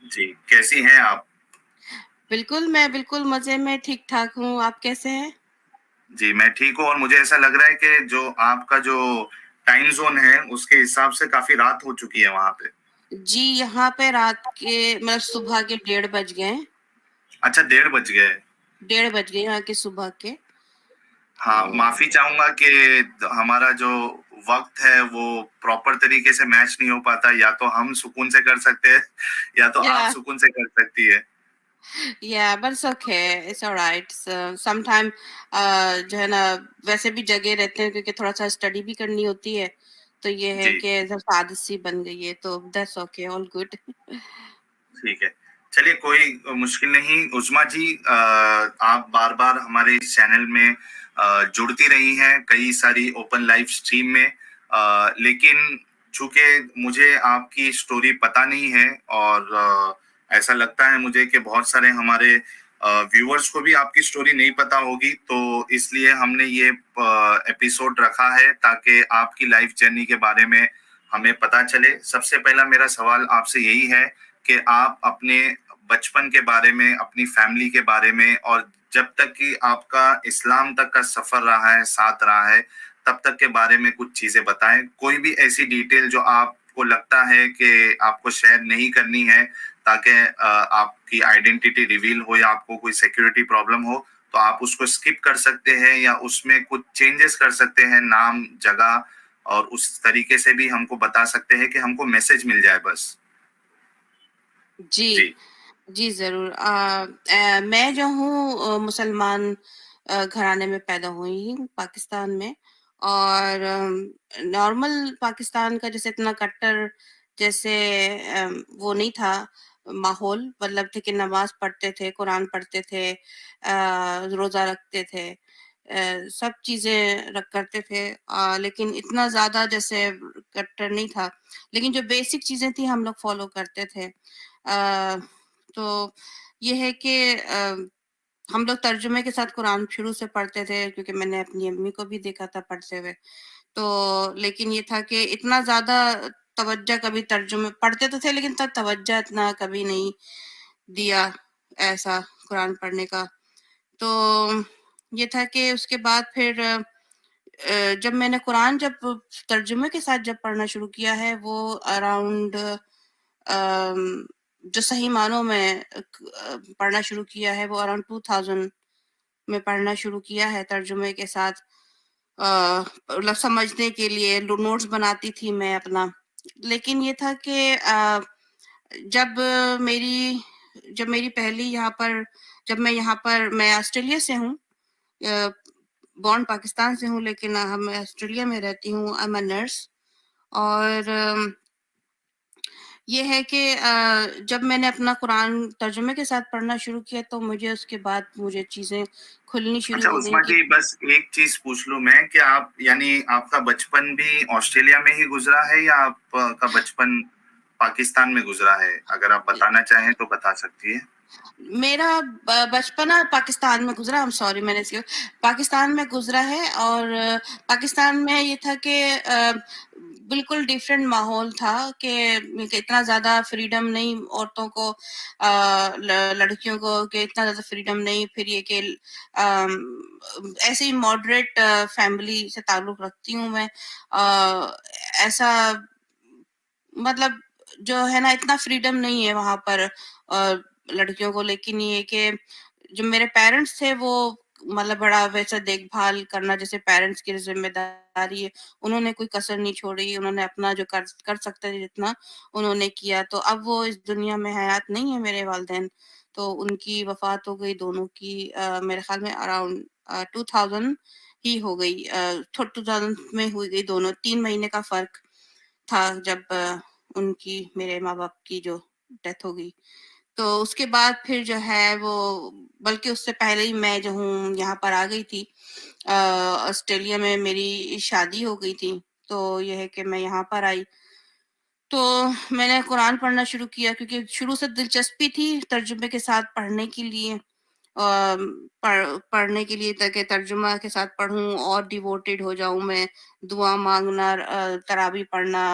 जी, कैसी हैं आप? मैं बिल्कुल मज़े में ठीक-ठाक हूँ, आप कैसे हैं? जी, मैं ठीक हूँ और मुझे ऐसा लग रहा है कि जो आपका जो टाइम ज़ोन है, उसके हिसाब से काफ़ी रात हो चुकी है वहाँ पे। जी, यहाँ पे रात के मतलब सुबह के 1:30 बज गए हैं, अच्छा, 1:30 बज गए। 1:30 बज गए यहाँ के सुबह के। हाँ, तो माफ़ी चाहूँगा कि हमारा जो वक़्त है, वो प्रॉपर तरीके से मैच नहीं हो पाता। या तो हम सुकून से कर सकते हैं, या तो आप या सुकून से कर सकती है। या but it's okay, it's alright. Sometime जो है ना, वैसे भी जगे रहते हैं क्योंकि थोड़ा-सा स्टडी भी करनी होती है, तो ये है जी, कि जब आदत सी बन गई है, तो दैट्स ओके, ऑल गुड। ठीक है। चलिए, कोई मुश्किल नहीं। उस्मा जी, आप बार-बार हमारे इस चैनल में जुड़ती रही हैं, कई सारी ओपन लाइव स्ट्रीम में। लेकिन चूँकि मुझे आपकी स्टोरी पता नहीं है और ऐसा लगता है मुझे कि बहुत सारे हमारे व्यूअर्स को भी आपकी स्टोरी नहीं पता होगी, तो इसलिए हमने ये एपिसोड रखा है ताकि आपकी लाइफ जर्नी के बारे में हमें पता चले। सबसे पहला मेरा सवाल आपसे यही है कि आप अपने बचपन के बारे में, अपनी फैमिली के बारे में और जब तक कि आपका इस्लाम तक का सफर रहा है, साथ रहा है, तब तक के बारे में कुछ चीजें बताएं। कोई भी ऐसी डिटेल जो आपको लगता है कि आपको शेयर नहीं करनी है, ताकि आपकी आइडेंटिटी रिवील हो या आपको कोई सिक्योरिटी प्रॉब्लम हो, तो आप उसको स्किप कर सकते हैं या उसमें कुछ चेंजेस कर सकते हैं, नाम, जगह, और उस तरीके से भी हमको बता सकते हैं कि हमको मैसेज मिल जाए बस। जी। जी। जी, ज़रूर। मैं जो हूँ मुसलमान घराने में पैदा हुई हूँ पाकिस्तान में। और नॉर्मल पाकिस्तान का जैसे इतना कट्टर जैसे वो नहीं था माहौल, मतलब थे कि नमाज़ पढ़ते थे, कुरान पढ़ते थे, रोज़ा रखते थे, सब चीज़ें करते थे, लेकिन इतना ज़्यादा जैसे कट्टर नहीं था। लेकिन जो बेसिक चीज़ें थी हम लोग फ़ॉलो करते थे। तो ये है कि हम लोग तर्जुमे के साथ कुरान शुरू से पढ़ते थे क्योंकि मैंने अपनी अम्मी को भी देखा था पढ़ते हुए। तो लेकिन ये था कि इतना ज़्यादा तवज्जो कभी तर्जुमे पढ़ते तो थे, लेकिन तब तवज्जो इतना कभी नहीं दिया ऐसा कुरान पढ़ने का। तो ये था कि उसके बाद फिर जब मैंने कुरान जब तर्जुमे के साथ जब पढ़ना शुरू किया है वो अराउंड जो सही मानों में पढ़ना शुरू किया है वो अराउंड 2000 में पढ़ना शुरू किया है तर्जुमे के साथ। मतलब समझने के लिए नोट्स बनाती थी मैं अपना। लेकिन ये था कि जब मेरी जब मेरी पहली यहाँ पर जब मैं ऑस्ट्रेलिया से हूँ, बॉर्न पाकिस्तान से हूँ, लेकिन हम ऑस्ट्रेलिया में रहती हूँ। I am a nurse. और ये है कि जब मैंने अपना कुरान तर्जुमे के साथ पढ़ना शुरू किया तो मुझे उसके बाद मुझे चीज़ें खुलनी शुरू अच्छा हो गई उस्मा कि जी, बस एक चीज पूछ लूं मैं कि आप, यानी आपका बचपन भी ऑस्ट्रेलिया में ही गुजरा है या आपका बचपन पाकिस्तान में गुजरा है? अगर आप बताना चाहें तो बता सकती है। मेरा बचपना पाकिस्तान में गुजरा। आई एम सॉरी, मैंने इसके पाकिस्तान में गुजरा है। और पाकिस्तान में ये था कि बिल्कुल डिफरेंट माहौल था कि इतना ज़्यादा फ्रीडम नहीं औरतों को, लड़कियों को, कि इतना ज़्यादा फ्रीडम नहीं। फिर ये कि ऐसे ही मॉडरेट फैमिली से ताल्लुक़ रखती हूँ मैं। ऐसा मतलब जो है ना, इतना फ्रीडम नहीं है वहाँ पर लड़कियों को। लेकिन ये है कि जो मेरे पेरेंट्स थे वो मतलब बड़ा वैसा देखभाल करना जैसे पेरेंट्स की ज़िम्मेदारी है, उन्होंने कोई कसर नहीं छोड़ी। उन्होंने अपना जो कर कर सकते थे जितना उन्होंने किया। तो अब वो इस दुनिया में हयात नहीं है मेरे वालिदैन, तो उनकी वफ़ात हो गई दोनों की, मेरे ख़्याल में अराउंड 2000 ही हो गई। 2000 में हुई गई दोनों, 3 महीने का फ़र्क था जब उनकी मेरे माँ-बाप की जो डेथ हो गई। तो उसके बाद फिर जो है वो, बल्कि उससे पहले ही मैं जो हूँ यहाँ पर आ गई थी। ऑस्ट्रेलिया में मेरी शादी हो गई थी, तो ये है कि मैं यहाँ पर आई। तो मैंने कुरान पढ़ना शुरू किया क्योंकि शुरू से दिलचस्पी थी तर्जुमे के साथ पढ़ने के लिए। पढ़ने के लिए ताकि तर्जुमा के साथ पढूँ और डिवोटेड हो जाऊँ मैं। दुआ माँगना, तरावी पढ़ना,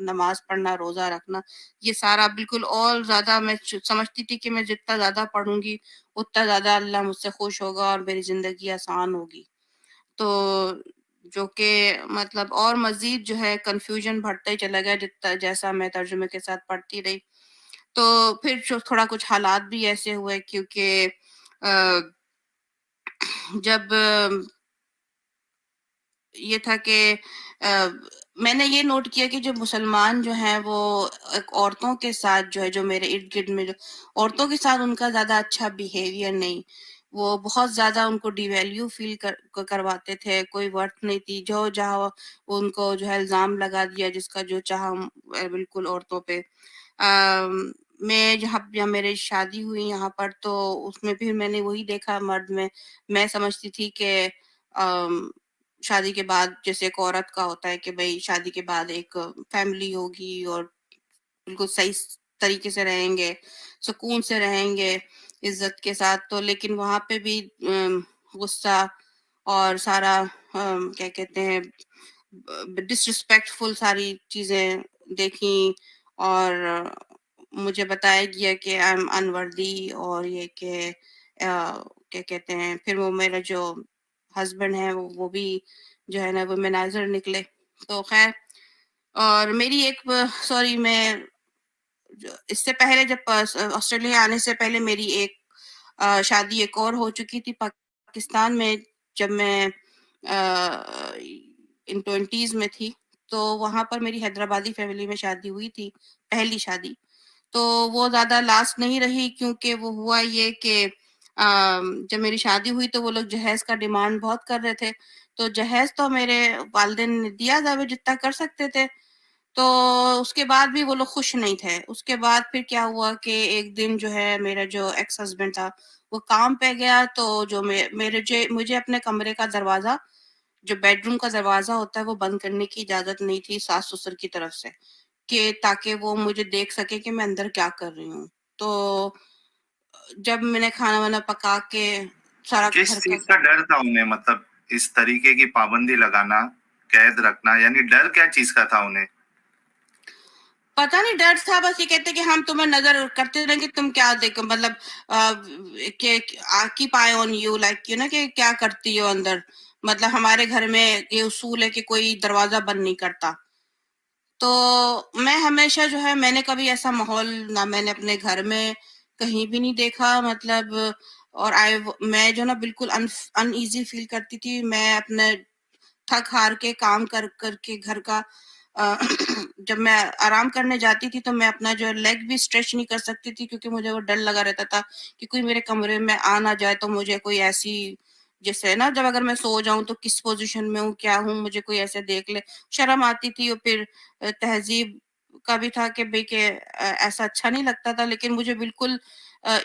नमाज पढ़ना, रोजा रखना, ये सारा बिल्कुल और ज्यादा मैं समझती थी कि मैं जितना ज्यादा पढ़ूंगी उतना ज्यादा अल्लाह मुझसे खुश होगा और मेरी जिंदगी आसान होगी। तो जो कि मतलब और मजीद जो है कंफ्यूजन बढ़ता ही चला गया जितना जैसा मैं तर्जुमे के साथ पढ़ती रही। तो फिर जो थोड़ा कुछ हालात भी ऐसे हुए क्योंकि जब ये था कि मैंने ये नोट किया कि जो मुसलमान जो हैं वो औरतों के साथ जो है जो मेरे इर्द गिर्द में जो औरतों के साथ उनका ज्यादा अच्छा बिहेवियर नहीं, वो बहुत ज्यादा उनको डिवैल्यू फील करवाते थे, कोई वर्थ नहीं थी, जो जहाँ उनको जो है इल्जाम लगा दिया जिसका जो चाहा बिल्कुल औरतों पे। मैं जहाँ मेरी शादी हुई यहाँ पर तो उसमें भी मैंने वही देखा मर्द में। मैं समझती थी कि शादी के बाद जैसे एक औरत का होता है कि भाई शादी के बाद एक फैमिली होगी और बिल्कुल सही तरीके से रहेंगे, सुकून से रहेंगे, इज्जत के साथ। तो लेकिन वहां पे भी गुस्सा और सारा क्या कहते हैं डिसरिस्पेक्टफुल सारी चीजें देखी और मुझे बताया गया कि आई एम अनवर्दी और ये कि क्या कहते हैं फिर वो मेरा जो हस्बैंड है वो भी जो है ना वुमेनाइजर निकले। तो खैर और मेरी एक सॉरी मैं इससे पहले जब ऑस्ट्रेलिया आने से पहले मेरी एक शादी एक और हो चुकी थी पाकिस्तान में जब मैं इन 20s में थी। तो वहां पर मेरी हैदराबादी फैमिली में शादी हुई थी, पहली शादी। तो वो ज्यादा लास्ट नहीं रही क्योंकि वो हुआ ये कि जब मेरी शादी हुई तो वो लोग जहेज का डिमांड बहुत कर रहे थे। तो जहेज तो मेरे वालिदैन ने दिया था वो जितना कर सकते थे। तो उसके बाद भी वो लोग खुश नहीं थे। उसके बाद फिर क्या हुआ कि एक दिन जो है मेरा जो एक्स हस्बैंड था वो काम पे गया तो जो मुझे अपने कमरे का दरवाजा जो बेडरूम का दरवाजा होता है वो बंद करने की इजाजत नहीं थी सास ससुर की तरफ से कि ताकि वो मुझे देख सके कि मैं अंदर क्या कर रही हूँ। तो जब मैंने खाना वाना पका के सारा किस घर का चीज का डर था उन्हें, मतलब इस तरीके की पाबंदी लगाना, कैद रखना, यानी डर क्या चीज का था उन्हें? पता नहीं डर था, बस ये कहते कि हम तुम्हें नजर करते रहेंगे तुम क्या देखो मतलब keep I on you like you ना कि क्या करती हो अंदर। मतलब हमारे घर में ये उसूल है कि कोई दरवाजा बंद नहीं करता। तो मैं हमेशा जो है मैंने कभी ऐसा माहौल ना मैंने अपने घर में कहीं भी नहीं देखा मतलब। और मैं जो ना बिल्कुल अनईजी फील करती थी। मैं अपने थक हार के काम कर करके घर का अ, जब मैं आराम करने जाती थी तो मैं अपना जो लेग भी स्ट्रेच नहीं कर सकती थी क्योंकि मुझे वो डर लगा रहता था कि कोई मेरे कमरे में आ ना जाए तो मुझे कोई ऐसी जैसे ना जब अगर मैं सो जाऊं तो किस पोजीशन में हूँ क्या हूँ मुझे कोई ऐसे देख ले। शर्म आती थी और फिर तहजीब का भी था कि भाई के ऐसा अच्छा नहीं लगता था लेकिन मुझे बिल्कुल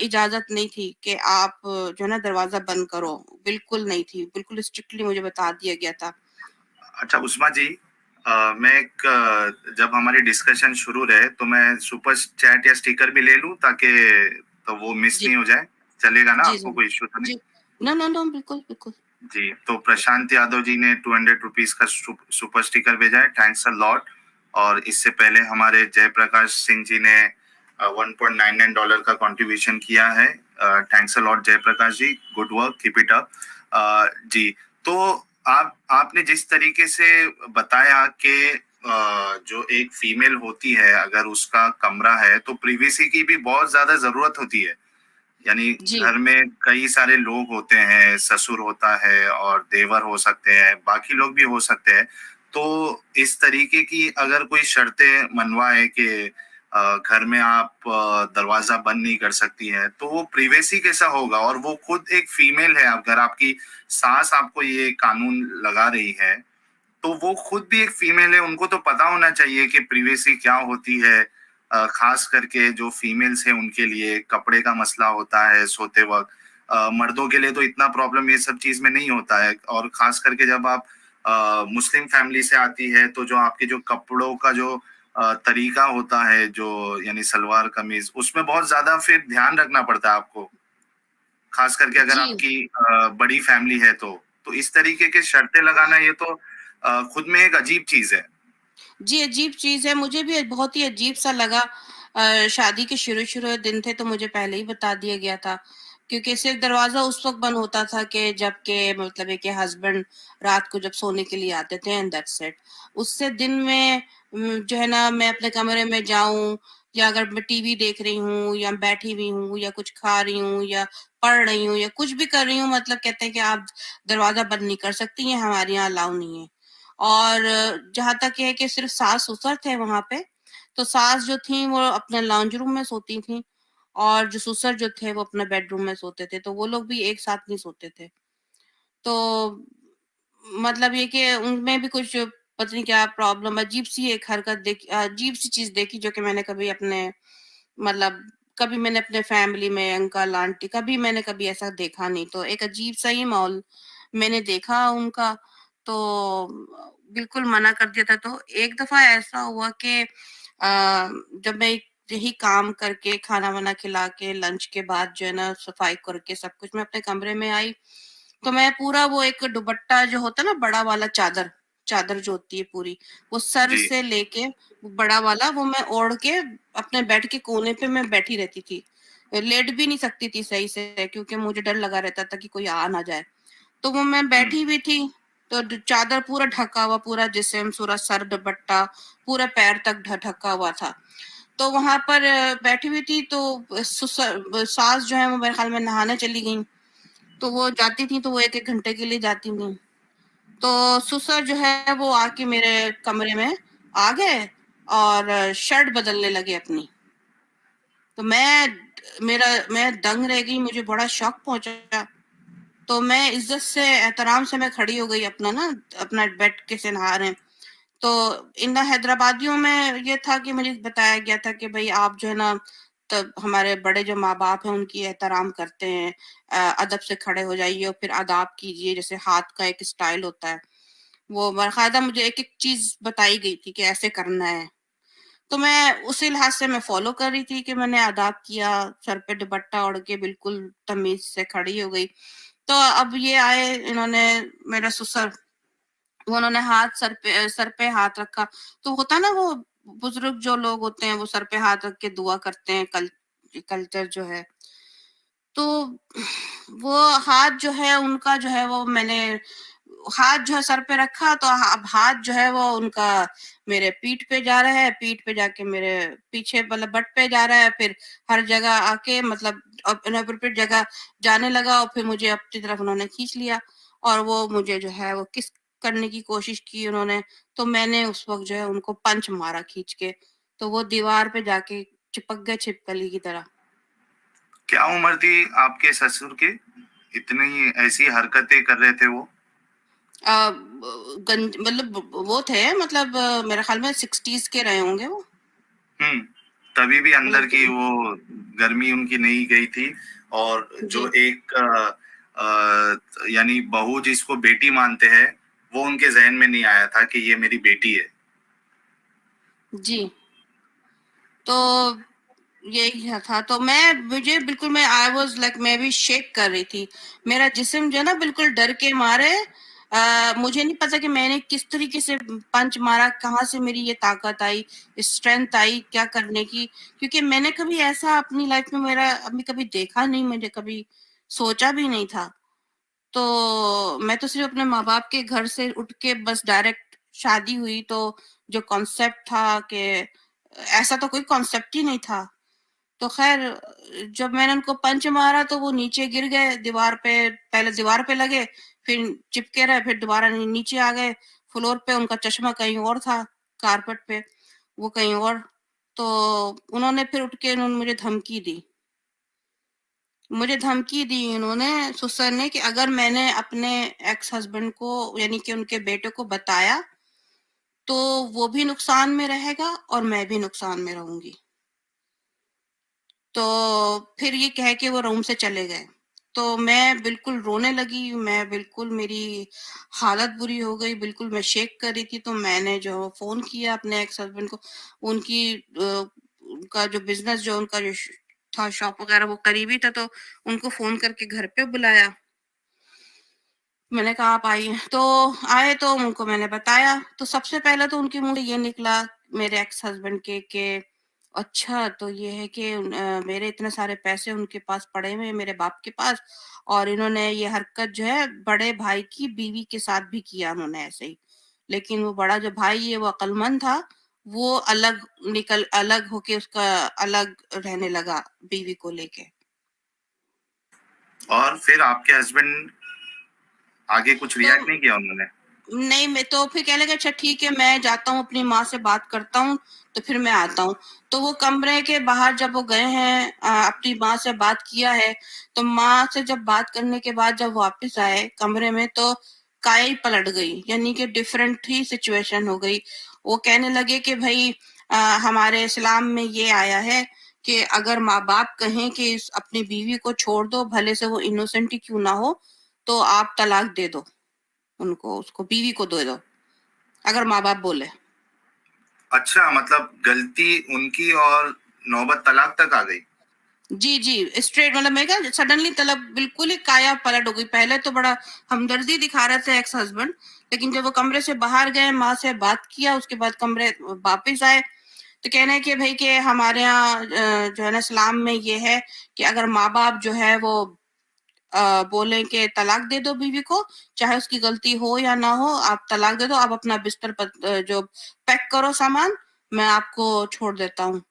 इजाजत नहीं थी कि आप जो है ना दरवाजा बंद करो। बिल्कुल नहीं थी, बिल्कुल स्ट्रिक्टली मुझे बता दिया गया था। अच्छा उस्मा जी, मैं एक जब हमारी डिस्कशन शुरू रहे तो मैं सुपर चैट या स्टिकर भी ले लूं ताकि तो वो मिस जी नहीं हो जाए, चलेगा ना? जी आपको जी कोई इश्यू तो नहीं? जी। नो नो नो बिल्कुल बिल्कुल। जी, तो प्रशांत यादव जी ने 200 रुपीज का सुपर स्टिकर भेजा है, थैंक्स अ लॉट। और इससे पहले हमारे जयप्रकाश सिंह जी ने $1.99 का कंट्रीब्यूशन किया है। Thanks a lot Jayaprakash ji, good work, keep it up. जी, तो आपने जिस तरीके से बताया कि जो एक फीमेल होती है अगर उसका कमरा है तो प्रिवेसी की भी बहुत ज्यादा जरूरत होती है। यानी जी घर में कई सारे लोग होते हैं, ससुर होता है और देवर हो सकते हैं, बाकी लोग भी हो सकते हैं। तो इस तरीके की अगर कोई शर्तें मनवाए कि घर में आप दरवाजा बंद नहीं कर सकती है तो वो प्रिवेसी कैसा होगा? और वो खुद एक फीमेल है, अगर आपकी सास आपको ये कानून लगा रही है तो वो खुद भी एक फीमेल है, उनको तो पता होना चाहिए कि प्रिवेसी क्या होती है। खास करके जो फीमेल्स है उनके लिए कपड़े का मसला होता है सोते वक्त। मर्दों के लिए तो इतना प्रॉब्लम ये सब चीज में नहीं होता है। और खास करके जब आप मुस्लिम फैमिली से आती है तो जो आपके जो कपड़ों का जो तरीका होता है, जो यानी सलवार कमीज, उसमें बहुत ज्यादा फिर ध्यान रखना पड़ता है आपको, खास करके अगर जी आपकी बड़ी फैमिली है तो इस तरीके के शर्तें लगाना ये तो खुद में एक अजीब चीज है। जी, अजीब चीज़ है, मुझे भी बहुत ही अजीब-सा लगा। शादी के शुरू-शुरू दिन थे तो मुझे पहले ही बता दिया गया था, क्योंकि सिर्फ़ दरवाज़ा उस वक़्त बंद होता था कि जब के मतलब है कि हस्बैंड रात को जब सोने के लिए आते थे एंड दैट्स इट। उससे दिन में जो है ना मैं अपने कमरे में जाऊँ या अगर मैं टीवी देख रही हूँ या बैठी हुई हूँ या कुछ खा रही हूँ या पढ़ रही हूँ या कुछ भी कर रही हूँ मतलब कहते हैं कि आप दरवाज़ा बंद नहीं कर सकती, ये हमारे यहाँ अलाउ नहीं है। और जहाँ तक है कि सिर्फ़ सास-ससुर थे वहाँ पे, तो सास जो थीं वो अपने लाउंज रूम में सोती थीं और जो ससुर जो थे वो अपने बेडरूम में सोते थे, तो वो लोग भी एक साथ नहीं सोते थे। तो मतलब ये कि उनमें भी कुछ पता नहीं क्या प्रॉब्लम अजीब-सी एक हरकत देखी अजीब-सी चीज़ देखी जो कि मैंने कभी अपने मतलब कभी मैंने अपने फैमिली में अंकल, आंटी कभी मैंने कभी ऐसा देखा नहीं। तो एक अजीब-सा ही माहौल मैंने देखा उनका, तो बिल्कुल मना कर दिया था। तो एक दफ़ा ऐसा हुआ कि जब मैं यही काम करके खाना-वाना खिला के लंच के बाद जो है ना सफाई करके सब कुछ मैं अपने कमरे में आई, तो मैं पूरा वो एक दुपट्टा जो होता है ना बड़ा वाला चादर, चादर जो होती है पूरी, वो सर जी, से लेके वो बड़ा वाला वो मैं ओढ़ के अपने बेड के कोने पे मैं बैठी रहती थी। लेट भी नहीं सकती थी सही से क्योंकि मुझे डर लगा रहता था कि कोई आ ना जाए। तो वो मैं हुँ, बैठी हुई थी, तो चादर पूरा ढका हुआ, पूरा जिस्म, पूरा सर दुपट्टा, पूरा पैर तक ढका हुआ था। तो वहां पर बैठी हुई थी तो सास जो है वो मेरे ख्याल में नहाने चली गई। तो वो जाती थी तो वो एक एक घंटे के लिए जाती थी। तो ससुर जो है वो आके मेरे कमरे में आ गए और शर्ट बदलने लगे अपनी। तो मैं दंग रह गई, मुझे बड़ा शौक पहुंचा। तो मैं इज्जत से एहतराम से मैं खड़ी हो गई अपना ना अपना बेड के से नहा रहे हैं। तो इन हैदराबादियों में ये था कि मुझे बताया गया था कि भाई आप जो है ना तब हमारे बड़े जो माँ बाप हैं उनकी एहतराम करते हैं, अदब से खड़े हो जाइए और फिर आदाब कीजिए, जैसे हाथ का एक स्टाइल होता है वो बाकायदा मुझे एक एक चीज बताई गई थी कि ऐसे करना है। तो मैं उसी लिहाज से मैं फॉलो कर रही थी कि मैंने आदाब किया, सर पे दुपट्टा ओढ़ के बिल्कुल तमीज से खड़ी हो गई। तो अब ये आए इन्होंने मेरा ससुर, वो उन्होंने हाथ सर पे हाथ रखा। तो होता ना वो बुजुर्ग जो लोग होते हैं वो सर पे हाथ रख के दुआ करते हैं, कल्चर जो है। तो वो हाथ जो है उनका जो है वो मैंने हाथ जो है सर पे रखा तो अब हाथ जो है वो उनका मेरे पीठ पे जा रहा है, पीठ पे जाके मेरे पीछे मतलब बट पे जा रहा है, फिर हर जगह आके मतलब इनअप्रोप्रिएट जगह जाने लगा और फिर मुझे अपनी तरफ उन्होंने खींच लिया और वो मुझे जो है वो किस करने की कोशिश की उन्होंने। तो मैंने उस वक्त जो है उनको पंच मारा खींच के, तो वो दीवार पे जाके चिपक गए छिपकली की तरह। क्या उम्र थी आपके ससुर की? इतनी ऐसी हरकतें कर रहे थे वो? मतलब वो थे मतलब मेरे ख्याल में 60s के रहे होंगे वो। हुँ, तभी भी अंदर मतलब की वो गर्मी उनकी नहीं गई थी और जो जी, एक यानी बहू जिसको बेटी मानते हैं, वो उनके ज़हन में नहीं आया था कि ये मेरी बेटी है। जी। तो यही था तो मैं मुझे बिल्कुल मैं आई वाज़ लाइक मैं भी शेक कर रही थी। मेरा जिस्म जो है ना बिल्कुल डर के मारे मुझे नहीं पता कि मैंने किस तरीके से पंच मारा, कहाँ से मेरी ये ताकत आई, स्ट्रेंथ आई क्या करने की, क्योंकि मैंने कभी ऐसा अपनी लाइफ में मेरा अभी कभी देखा नहीं, मुझे कभी सोचा भी नहीं था। तो मैं तो सिर्फ अपने माँ-बाप के घर से उठ के बस डायरेक्ट शादी हुई तो जो कॉन्सेप्ट था कि ऐसा तो कोई कॉन्सेप्ट ही नहीं था। तो ख़ैर जब मैंने उनको पंच मारा तो वो नीचे गिर गए दीवार पे, पहले दीवार पे लगे, फिर चिपके रहे, फिर दोबारा नीचे आ गए फ्लोर पे, उनका चश्मा कहीं और था कारपेट पे, वो कहीं और। तो उन्होंने फिर उठ के उन्होंने मुझे धमकी दी उन्होंने ससुर ने कि अगर मैंने अपने एक्स हस्बैंड को यानी कि उनके बेटे को बताया तो वो भी नुकसान में रहेगा और मैं भी नुकसान में रहूंगी। तो फिर ये कह के वो रूम से चले गए। तो मैं बिल्कुल रोने लगी, मैं बिल्कुल मेरी हालत बुरी हो गई, बिल्कुल मैं शेक कर रही थी। तो मैंने जो फ़ोन किया अपने एक्स हस्बैंड को, उनकी उनका जो बिज़नेस जो उनका जो था शॉप वगैरह वो करीब ही था तो उनको फ़ोन करके घर पे बुलाया। मैंने कहा आप आइए, तो आए तो उनको मैंने बताया, तो सबसे पहले तो उनके मुँह से ये निकला मेरे एक्स हस्बैंड के कि अच्छा तो ये है कि मेरे इतने सारे पैसे उनके पास पड़े हुए हैं मेरे बाप के पास, और इन्होंने ये हरकत जो है बड़े भाई की बीवी के साथ भी किया उन्होंने ऐसे ही। लेकिन वो बड़ा जो भाई है वो अक्लमंद था, वो अलग होके उसका अलग रहने लगा बीवी को लेके। और फिर आपके हस्बैंड आगे कुछ तो रिएक्ट नहीं किया उन्होंने? नहीं, मैं तो फिर कहने लगा अच्छा ठीक है मैं जाता हूँ अपनी माँ से बात करता हूँ, तो फिर मैं आता हूँ। तो वो कमरे के बाहर जब वो गए हैं अपनी माँ से बात किया है, तो माँ से जब बात करने के बाद जब वापस आए कमरे में तो काया ही पलट गई, यानी कि डिफरेंट ही सिचुएशन हो गई। वो कहने लगे कि भाई हमारे इस्लाम में ये आया है कि अगर माँ-बाप कहें कि अपनी बीवी को छोड़ दो, भले से वो इनोसेंट ही क्यों ना हो, तो आप तलाक दे दो। उनको उसको बीवी को दे दो अगर माँ बाप बोले। अच्छा, मतलब गलती उनकी और नौबत तलाक तक आ गई। जी जी, स्ट्रेट मतलब मैं क्या सडनली तलब बिल्कुल ही काया पलट हो गई। पहले तो बड़ा हमदर्दी दिखा रहे थे एक्स हस्बैंड, लेकिन जब वो कमरे से बाहर गए माँ से बात किया उसके बाद कमरे वापस आए तो कहना है कि भाई कि हमारे यहाँ जो है ना इस्लाम में ये है कि अगर माँ बाप जो है वो बोले कि तलाक दे दो बीवी को, चाहे उसकी गलती हो या ना हो, आप तलाक दे दो, आप अपना बिस्तर जो पैक करो सामान, मैं आपको छोड़ देता हूँ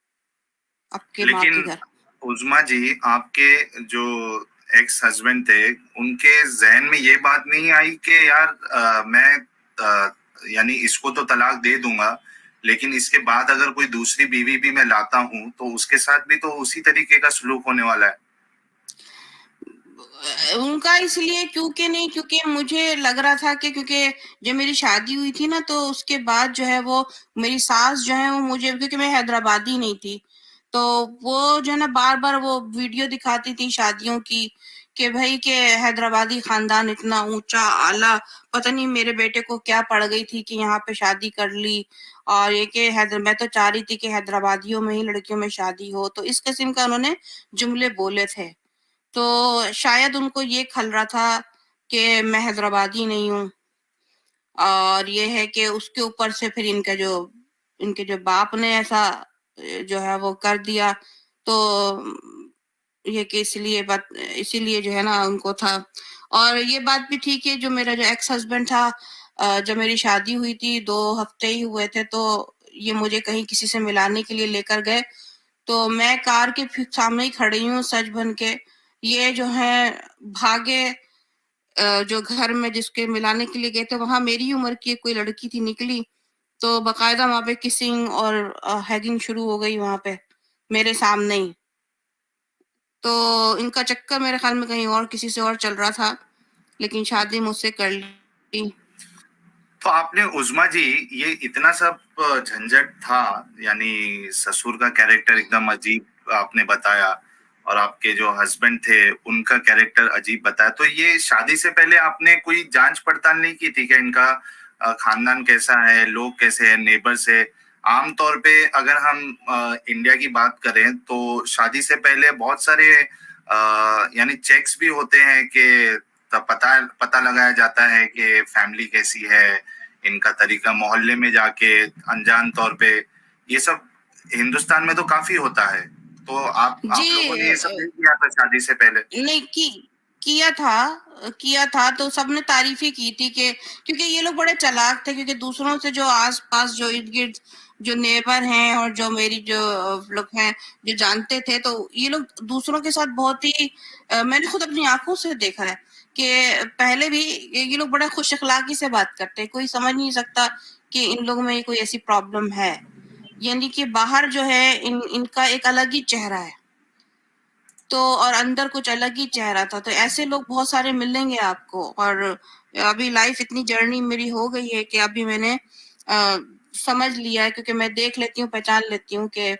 आपके माँ के लेकिन घर। उज़मा जी, आपके जो एक्स हस्बैंड थे, उनके ज़हन में ये बात नहीं आई कि यार मैं यानी इसको तो तलाक दे दूंगा, लेकिन इसके बाद अगर कोई दूसरी बीवी भी मैं लाता हूँ तो उसके साथ भी तो उसी तरीके का सलूक होने वाला है। उनका इसलिए क्योंकि नहीं, क्योंकि मुझे लग रहा था कि क्योंकि जब मेरी शादी हुई थी ना तो उसके बाद जो है वो मेरी सास जो है वो मुझे, क्योंकि मैं हैदराबादी नहीं थी, तो वो जो है ना बार-बार वो वीडियो दिखाती थी शादियों की कि भाई के हैदराबादी खानदान इतना ऊंचा आला, पता नहीं मेरे बेटे को क्या पड़ गई थी कि यहाँ पे शादी कर ली, और ये कि हैदर मैं तो चाह रही थी कि हैदराबादियों में ही लड़कियों में शादी हो, तो इस किस्म का उन्होंने जुमले बोले थे। तो शायद उनको ये खल रहा था कि मैं हैदराबादी नहीं हूँ, और ये है कि उसके ऊपर से फिर इनके जो बाप ने ऐसा जो है वो कर दिया, तो ये कि इसीलिए जो है ना उनको था। और ये बात भी ठीक है, जो मेरा जो एक्स हस्बैंड था जब मेरी शादी हुई थी 2 हफ्ते ही हुए थे, तो ये मुझे कहीं किसी से मिलाने के लिए लेकर गए, तो मैं कार के सामने ही खड़ी हूँ सज बन के, ये जो है भागे जो घर में जिसके मिलाने के लिए गए थे वहां मेरी उम्र की कोई लड़की थी निकली, तो बकायदा वहां पे किसिंग और हैगिंग शुरू हो गई वहां पे मेरे सामने ही। तो इनका चक्कर मेरे ख्याल में कहीं और किसी से और चल रहा था, लेकिन शादी मुझसे कर ली। तो आपने उज़मा जी, ये इतना सब झंझट था, यानी ससुर का कैरेक्टर एकदम अजीब आपने बताया और आपके जो हस्बैंड थे उनका कैरेक्टर अजीब बताया, तो ये शादी से पहले आपने कोई जांच पड़ताल नहीं की थी क्या इनका खानदान कैसा है, लोग कैसे हैं, नेबर्स है? आमतौर पे अगर हम इंडिया की बात करें तो शादी से पहले बहुत सारे यानी चेक्स भी होते हैं कि तब पता पता लगाया जाता है कि फैमिली कैसी है, इनका तरीका मोहल्ले में जाके अनजान तौर पे, ये सब हिंदुस्तान में तो काफी होता है। तो जी आप लोगों ने ये सब नहीं किया था शादी से पहले? नहीं किया था तो सबने तारीफ ही की थी कि क्योंकि ये लोग बड़े चालाक थे, क्योंकि दूसरों से जो आस-पास जो इर्द-गिर्द जो नेबर हैं और जो मेरी जो लोग हैं जो जानते थे, तो ये लोग दूसरों के साथ बहुत ही मैंने खुद अपनी आंखों से देखा है कि पहले भी ये लोग बड़ा खुश अखलाकी से बात करते हैं, कोई समझ नहीं सकता कि इन लोगों में कोई ऐसी प्रॉब्लम है, यानी कि बाहर जो है इनका एक अलग ही चेहरा है, तो और अंदर कुछ अलग ही चेहरा था, तो ऐसे लोग बहुत सारे मिलेंगे आपको। और अभी लाइफ इतनी जर्नी मेरी हो गई है कि अभी मैंने समझ लिया है, क्योंकि मैं देख लेती हूँ पहचान लेती हूँ कि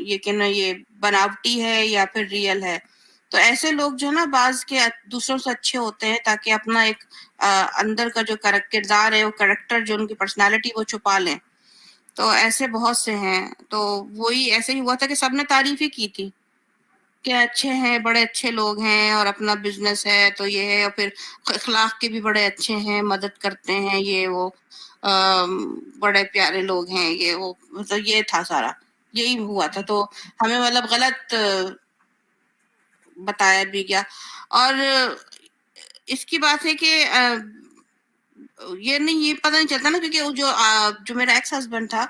ये कि ना ये बनावटी है या फिर रियल है। तो ऐसे लोग जो है ना बाज के दूसरों से अच्छे होते हैं ताकि अपना एक अंदर का जो किरदार है वो करेक्टर जो उनकी पर्सनालिटी वो छुपा लें। तो ऐसे बहुत से हैं, तो वही ऐसे ही हुआ था कि सबने तारीफ ही की थी। कि अच्छे हैं, बड़े अच्छे लोग हैं और अपना बिजनेस है तो ये है, और फिर अखलाक के भी बड़े अच्छे हैं, मदद करते हैं, ये वो बड़े प्यारे लोग हैं, ये वो, मतलब ये था सारा, यही हुआ था। तो हमें मतलब गलत बताया भी गया। और इसकी बात है कि ये नहीं, ये पता नहीं चलता ना, क्योंकि वो जो मेरा एक्स हस्बैंड था,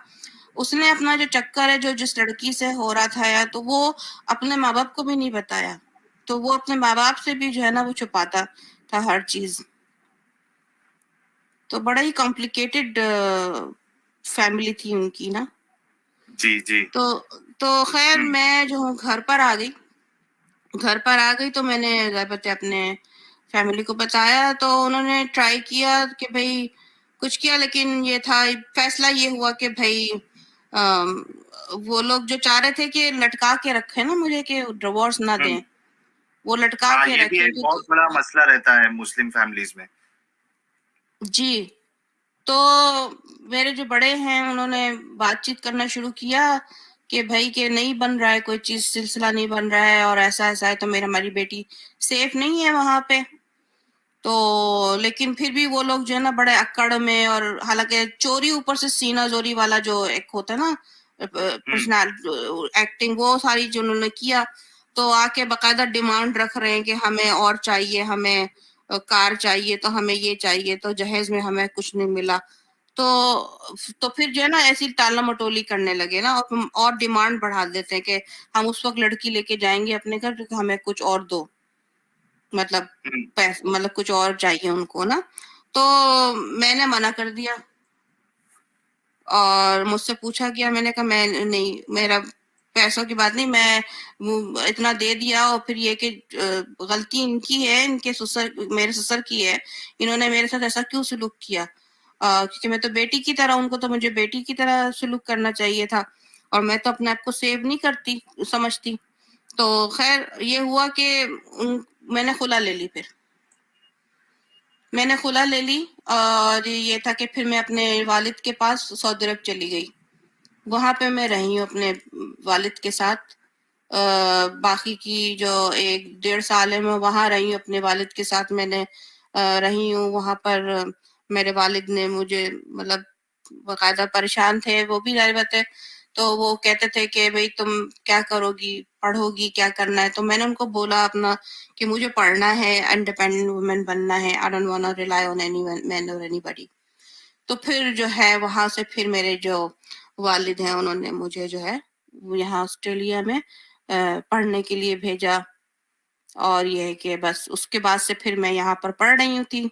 उसने अपना जो चक्कर है जो जिस लड़की से हो रहा था, या तो वो अपने माँ बाप को भी नहीं बताया, तो वो अपने माँ बाप से भी जो है ना वो छुपाता था हर चीज। तो बड़ा ही कॉम्प्लिकेटेड फैमिली थी उनकी ना। जी जी। तो खैर मैं जो हूँ घर पर आ गई। घर पर आ गई तो मैंने ज़ाहिर अपने फैमिली को बताया, तो उन्होंने ट्राई किया कि भाई कुछ किया, लेकिन ये था, फैसला ये हुआ कि भाई अम, वो लोग जो चाह रहे थे कि लटका के रखे ना मुझे, कि डिवोर्स ना दें, वो लटका हाँ, के ये भी रखें एक बहुत बड़ा मसला रहता है मुस्लिम फैमिलीज में। जी। तो मेरे जो बड़े हैं उन्होंने बातचीत करना शुरू किया कि भाई के नहीं बन रहा है कोई चीज, सिलसिला नहीं बन रहा है और ऐसा ऐसा है, तो मेरा हमारी बेटी सेफ नहीं है वहां पे। तो लेकिन फिर भी वो लोग जो है ना बड़े अक्कड़ में, और हालांकि चोरी ऊपर से सीना जोरी वाला जो एक होता है ना पर्सनल एक्टिंग, वो सारी जो उन्होंने किया, तो आके बकायदा डिमांड रख रहे हैं कि हमें और चाहिए, हमें कार चाहिए, तो हमें ये चाहिए, तो जहेज में हमें कुछ नहीं मिला। तो फिर जो है ना ऐसी टाला मटोली करने लगे ना, और डिमांड बढ़ा देते हैं कि हम उस वक्त लड़की लेके जाएंगे अपने घर, तो हमें कुछ और दो, मतलब पैसे, मतलब कुछ और चाहिए उनको ना। तो मैंने मना कर दिया और मुझसे पूछा गया, मैंने कहा मैं नहीं, मेरा पैसों की बात नहीं, मैं इतना दे दिया, और फिर ये कि गलती इनकी है, इनके ससुर, मेरे ससुर की है, इन्होंने मेरे साथ ऐसा क्यों सलूक किया, क्योंकि मैं तो बेटी की तरह, उनको तो मुझे बेटी की तरह सलूक करना चाहिए था, और मैं तो अपने आप को सेव नहीं करती समझती। तो खैर ये हुआ कि मैंने खुला ले ली। फिर मैंने खुला ले ली, और ये था कि फिर मैं अपने वालिद के पास सऊदी अरब चली गई। वहां पे मैं रही हूँ अपने वालिद के साथ। बाकी की जो 1-1.5 साल है मैं वहां रही हूँ अपने वालिद के साथ। मैंने रही हूँ वहां पर। मेरे वालिद ने मुझे मतलब बाकायदा परेशान थे, वो भी जाहिर बात है। तो वो कहते थे कि भाई तुम क्या करोगी, पढ़ोगी, क्या करना है। तो मैंने उनको बोला अपना कि मुझे पढ़ना है, इंडिपेंडेंट वुमेन बनना है, I don't want to rely on any man और एनीबॉडी। तो फिर जो है वहां से फिर मेरे जो वालिद हैं उन्होंने मुझे जो है यहाँ ऑस्ट्रेलिया में पढ़ने के लिए भेजा। और ये है कि बस उसके बाद से फिर मैं यहाँ पर पढ़ रही हूँ थी।